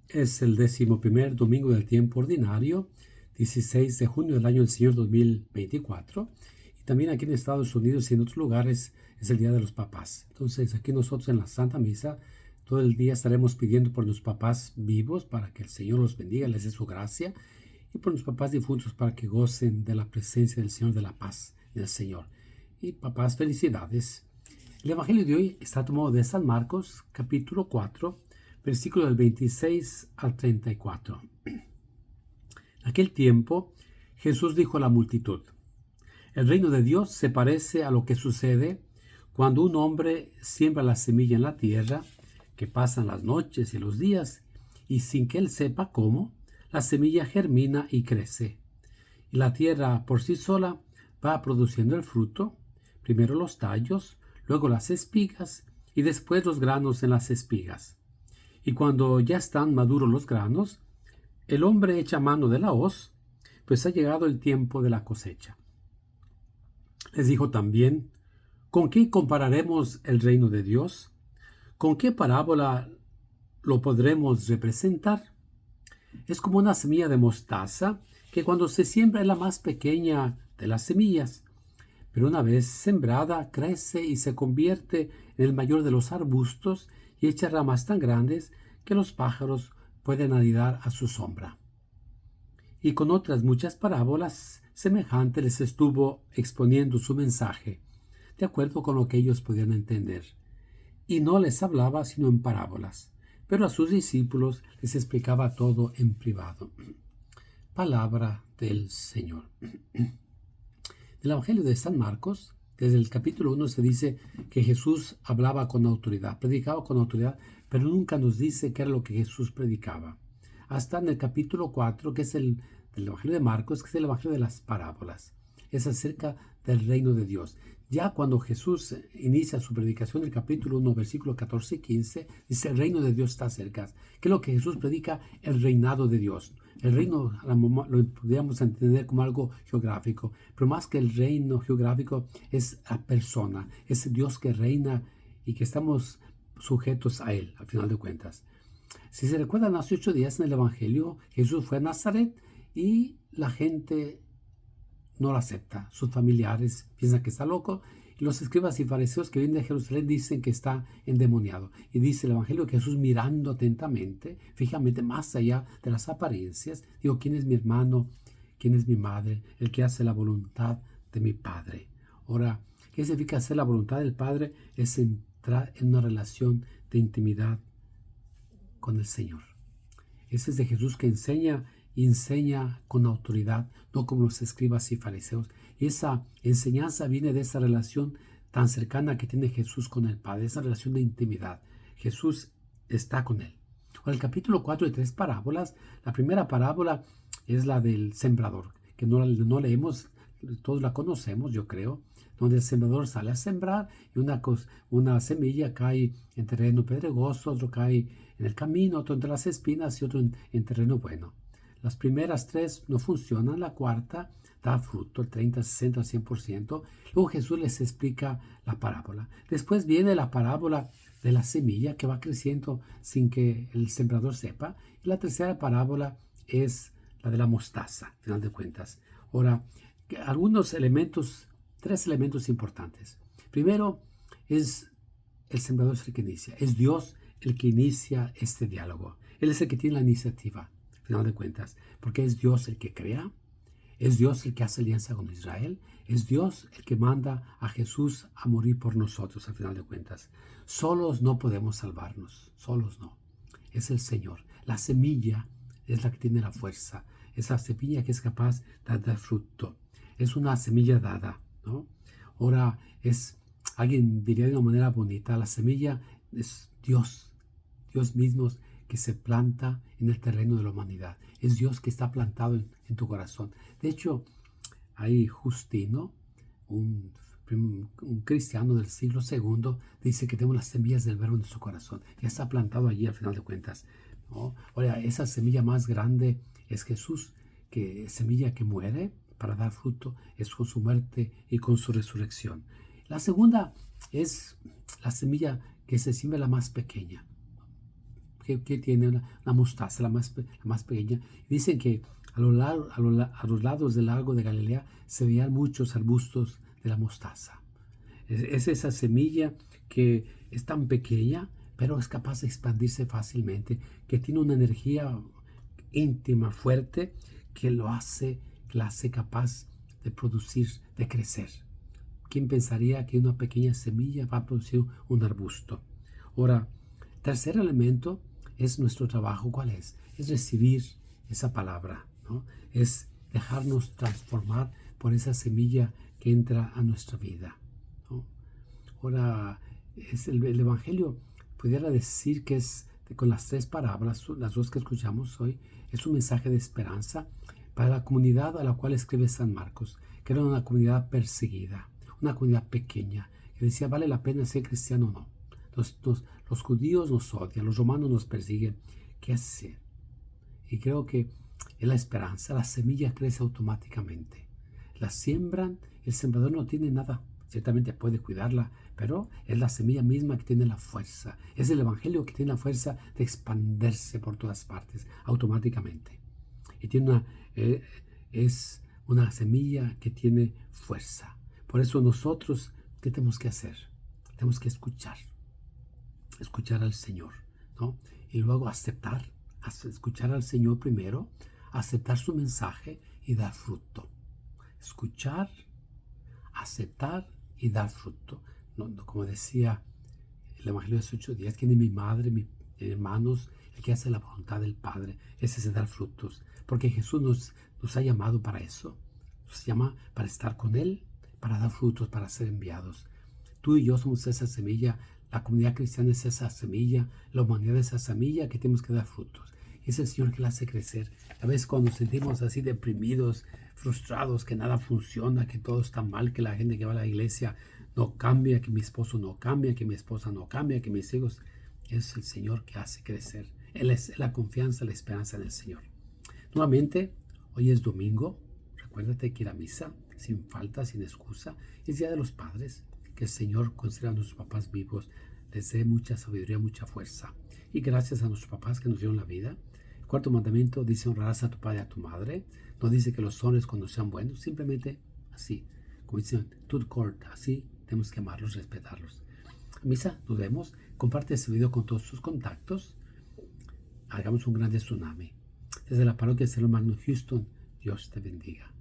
Es el 11º domingo del tiempo ordinario, 16 de junio del año del Señor 2024. Y también aquí en Estados Unidos y en otros lugares es el Día de los Papás. Entonces aquí nosotros en la Santa Misa todo el día estaremos pidiendo por los papás vivos para que el Señor los bendiga, les dé su gracia. Y por los papás difuntos para que gocen de la presencia del Señor, de la paz del Señor. Y papás, felicidades. El Evangelio de hoy está tomado de San Marcos, capítulo 4, versículo del 26 al 34. En aquel tiempo, Jesús dijo a la multitud: el reino de Dios se parece a lo que sucede cuando un hombre siembra la semilla en la tierra, que pasan las noches y los días, y sin que él sepa cómo, la semilla germina y crece. Y la tierra por sí sola va produciendo el fruto, primero los tallos, luego las espigas y después los granos en las espigas. Y cuando ya están maduros los granos, el hombre echa mano de la hoz, pues ha llegado el tiempo de la cosecha. Les dijo también: ¿con qué compararemos el reino de Dios? ¿Con qué parábola lo podremos representar? Es como una semilla de mostaza que cuando se siembra es la más pequeña de las semillas, pero una vez sembrada crece y se convierte en el mayor de los arbustos y echa ramas tan grandes que los pájaros pueden anidar a su sombra. Y con otras muchas parábolas semejantes les estuvo exponiendo su mensaje, de acuerdo con lo que ellos podían entender. Y no les hablaba sino en parábolas, pero a sus discípulos les explicaba todo en privado. Palabra del Señor. Del Evangelio de San Marcos, desde el capítulo 1 se dice que Jesús hablaba con autoridad, predicaba con autoridad, pero nunca nos dice qué era lo que Jesús predicaba. Hasta en el capítulo 4, que es el del Evangelio de Marcos, que es el Evangelio de las parábolas. Es acerca del reino de Dios. Ya cuando Jesús inicia su predicación, el capítulo 1, versículo 14 y 15, dice: el reino de Dios está cerca. ¿Qué es lo que Jesús predica? El reinado de Dios. El reino lo podríamos entender como algo geográfico, pero más que el reino geográfico es la persona, es Dios que reina y que estamos sujetos a Él, al final de cuentas. Si se recuerdan, hace 8 días en el Evangelio, Jesús fue a Nazaret y la gente no lo acepta. Sus familiares piensan que está loco. Y los escribas y fariseos que vienen de Jerusalén dicen que está endemoniado. Y dice el Evangelio que Jesús, mirando atentamente, fijamente, más allá de las apariencias, dijo: ¿quién es mi hermano? ¿Quién es mi madre? El que hace la voluntad de mi Padre. Ahora, ¿qué significa hacer la voluntad del Padre? Es entrar en una relación de intimidad con el Señor. Ese es de Jesús que enseña con autoridad, no como los escribas y fariseos. Y esa enseñanza viene de esa relación tan cercana que tiene Jesús con el Padre, esa relación de intimidad. Jesús está con él. Ahora, el capítulo 4 de 3 parábolas, la primera parábola es la del sembrador, que no leemos, todos la conocemos, yo creo, donde el sembrador sale a sembrar y una semilla cae en terreno pedregoso, otro cae en el camino, otro entre las espinas y otro en terreno bueno. Las primeras 3 no funcionan, la cuarta da fruto, el 30, 60, 100%. Luego Jesús les explica la parábola. Después viene la parábola de la semilla que va creciendo sin que el sembrador sepa. Y la tercera parábola es la de la mostaza, al final de cuentas. Ahora, algunos elementos, 3 elementos importantes. Primero, es el sembrador es el que inicia. Es Dios el que inicia este diálogo. Él es el que tiene la iniciativa, al final de cuentas, porque es Dios el que crea, es Dios el que hace alianza con Israel, es Dios el que manda a Jesús a morir por nosotros, al final de cuentas. Solos no podemos salvarnos, solos no. Es el Señor. La semilla es la que tiene la fuerza, esa semilla que es capaz de dar fruto. Es una semilla dada, ¿no? Ahora, alguien diría de una manera bonita, la semilla es Dios, Dios mismo que se planta en el terreno de la humanidad. Es Dios que está plantado en tu corazón. De hecho, hay Justino, un cristiano del siglo II, dice que tenemos las semillas del verbo en nuestro corazón. Ya está plantado allí al final de cuentas, ¿no? Ahora, esa semilla más grande es Jesús, que semilla que muere para dar fruto, es con su muerte y con su resurrección. La segunda es la semilla que se siembra, la más pequeña. que tiene una mostaza, la más pequeña. Dicen que a los lados del lago de Galilea se veían muchos arbustos de la mostaza. Es esa semilla que es tan pequeña, pero es capaz de expandirse fácilmente, que tiene una energía íntima, fuerte, que la hace capaz de producir, de crecer. ¿Quién pensaría que una pequeña semilla va a producir un arbusto? Ahora, tercer elemento es nuestro trabajo. ¿Cuál es? Es recibir esa palabra, ¿no? Es dejarnos transformar por esa semilla que entra a nuestra vida, ¿no? Ahora, el Evangelio, pudiera decir que es con las tres parábolas, las dos que escuchamos hoy, es un mensaje de esperanza para la comunidad a la cual escribe San Marcos, que era una comunidad perseguida, una comunidad pequeña, que decía, ¿vale la pena ser cristiano o no? Los judíos nos odian, los romanos nos persiguen. ¿Qué hacer? Y creo que es la esperanza, la semilla crece automáticamente. La siembran, el sembrador no tiene nada. Ciertamente puede cuidarla, pero es la semilla misma que tiene la fuerza. Es el Evangelio que tiene la fuerza de expandirse por todas partes automáticamente. Y es una semilla que tiene fuerza. Por eso nosotros, ¿qué tenemos que hacer? Tenemos que escuchar al Señor, ¿no? Y luego escuchar al Señor primero, aceptar su mensaje y dar fruto. Escuchar, aceptar y dar fruto. No, como decía el Evangelio de los 8 días, que ni mi madre, mis hermanos, el que hace la voluntad del Padre, ese es dar frutos. Porque Jesús nos ha llamado para eso. Nos llama para estar con Él, para dar frutos, para ser enviados. Tú y yo somos esa semilla, la comunidad cristiana es esa semilla, la humanidad es esa semilla que tenemos que dar frutos. Y es el Señor que la hace crecer. A veces cuando nos sentimos así deprimidos, frustrados, que nada funciona, que todo está mal, que la gente que va a la iglesia no cambia, que mi esposo no cambia, que mi esposa no cambia, que mis hijos, es el Señor que hace crecer. Él es la confianza, la esperanza en el Señor. Nuevamente, hoy es domingo. Recuérdate que ir a misa sin falta, sin excusa. Es Día de los Padres. Que el Señor considere a nuestros papás vivos, les dé mucha sabiduría, mucha fuerza. Y gracias a nuestros papás que nos dieron la vida. El cuarto mandamiento dice: honrarás a tu padre y a tu madre. No dice que los honres cuando sean buenos, simplemente así. Como dicen, tout court, así tenemos que amarlos, respetarlos. Misa, nos vemos. Comparte este video con todos tus contactos. Hagamos un grande tsunami. Desde la parroquia de San Magno Houston, Dios te bendiga.